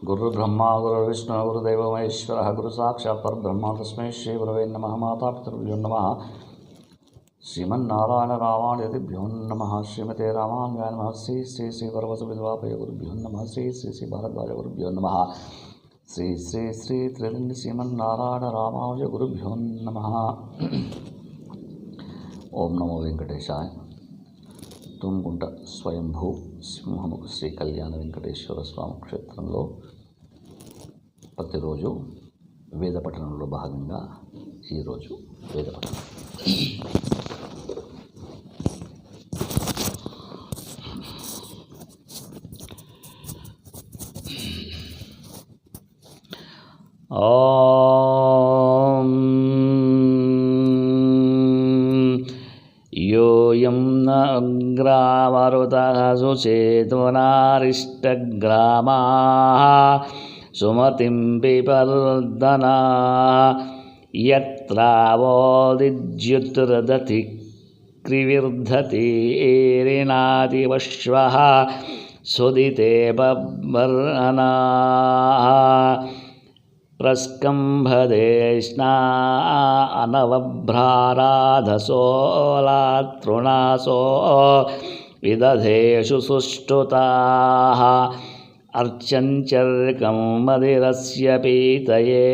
गुरुर्ब्रह्मा गुरुर्विष्णु गुरुदेवो महेश्वरः गुरुसाक्षात् परब्रह्म तस्मै श्रीगुरवे नमः। मातापितृभ्यो नमः। श्रीमन्नारायण रामानुजतिभ्यो नमः। श्रीमते रामानुजाय नमः। श्री श्री श्री परमसुविद्वापय गुरुभ्यो नमः। श्री श्री श्री भारद्वाज गुरुभ्यो नमः। श्री श्री श्री त्रिलिंग श्रीमन्नारायण रामानुज गुरुभ्यो नमः। ओम नमो वेंकटेशाय। తుమ్గుంట స్వయంభూ సింహముఖ శ్రీ కళ్యాణ వెంకటేశ్వర స్వామి క్షేత్రంలో ప్రతిరోజు వేద పఠనంలో భాగంగా ఈరోజు వేద పఠనం. ఓం యోయం న అగ్రామరుతః సుచేతనారిష్టగ్రామాః సుమతిం పిబర్ధనాః యత్రావోదిజ్యుతిర్దధి క్రివిర్ధతి ఏరినాతి వశ్వః సుదితే బర్హనాః ప్రస్కంభదేష్ణా అనవభ్రారాధసోలాతృణాసో విదధేషు సుష్టుతాః అర్చంచర్కం మదిరస్య పీతయే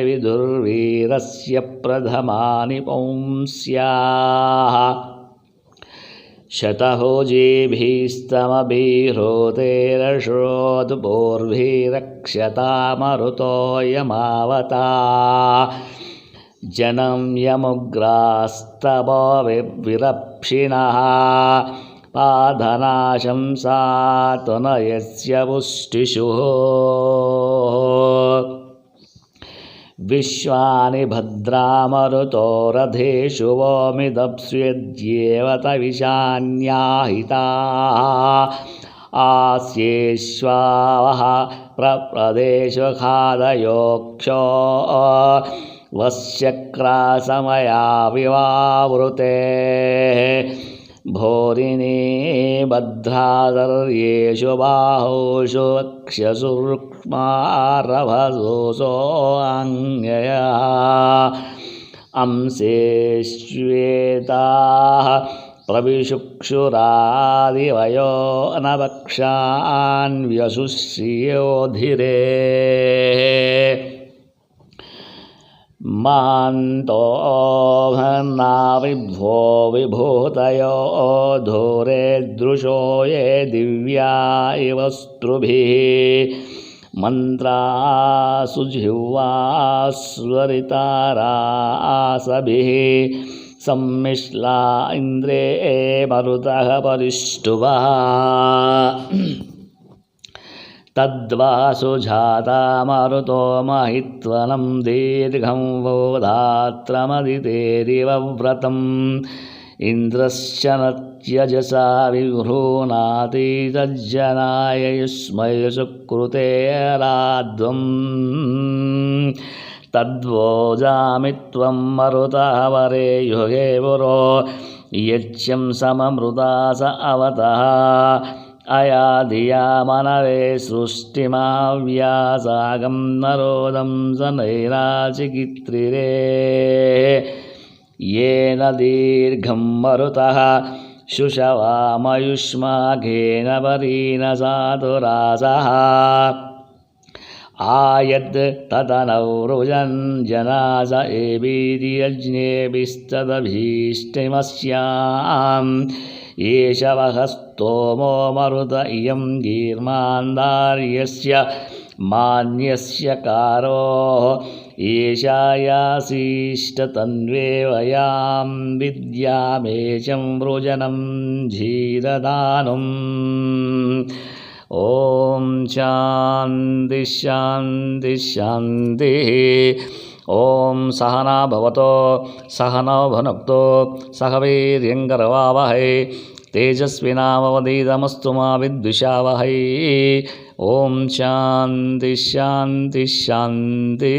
విదుర్వీరస్య ప్రథమాని పౌంస్యాః శతహోజీభిస్తమభిహృతేరశ్రోద్భోర్భిరక్షతామరుతోయమావతా జనం యముగ్రాస్తవో విరప్షిణః పాధనాశం సాతునయస్య పుష్టిషుః విశ్వాని భద్రామరుతో రథేషు వోమిదప్స్యద్యేవత విశాన్యాహితాః ఆస్యేష్వావః ప్రదేశఖాదయోక్షో వశ్చక్రాసమయా వివావృతే భోరిణీ భద్రాదర్యేషు బాహోషు వక్ష్యసురుక్మారభసోऽన్యయः అంశేష్వేతాః ప్రవిశుక్షురాదివయో నవక్షాన్వ్యశుష్యోధిరే మహాంతో భన్నావిభ్వో విభూతయో ధూరే దృశో ఏ దివ్యా ఇవ స్త్రుభిః మంత్రాసు జిహ్వాస్వరితారాసభిః సమ్మిశ్లా ఇంద్రే మరుతః పరిష్టువః తద్వాసుజాతామరుతో మహిత్వనం దీర్ఘం వోధాత్రమదితేరివ వ్రతం ఇంద్రశ్చ నత్యజసా విగృహ్ణాతి తజ్జనాయ యుష్మై సుకృతేరాధ్వం తద్వోజామి త్వం మరుతః వరే యుగే పురో యచ్యం సమమృతా స అవతః అయాధియా మనవే సృష్టిమావ్యాసాగం నరోదం సనైరాచికిత్రిరే येन दीर्घं मरुतः शुशवामयुष्माघेन वरीन साधुरासः आयद् ततनवृजन् जनास एवीति यज्ञेभिस्तदभीष्टिमस्याम् एष वः स्तोमो मरुत इयं गीर्मान्दार्यस्य मान्यस्य कारो ఏషాయాశీష్టతన్వే వయాం విద్యామేషం వృజనం ఝీరదానం. ఓం శాంతి శాంతి శాంతి. ఓం సహనా భవతో సహనౌ భునక్తో సహ వీర్యంకరవావహై తేజస్వినావధీతమస్తు మా విద్విషావహై. ఓం శాంతి శాంతి శాంతి.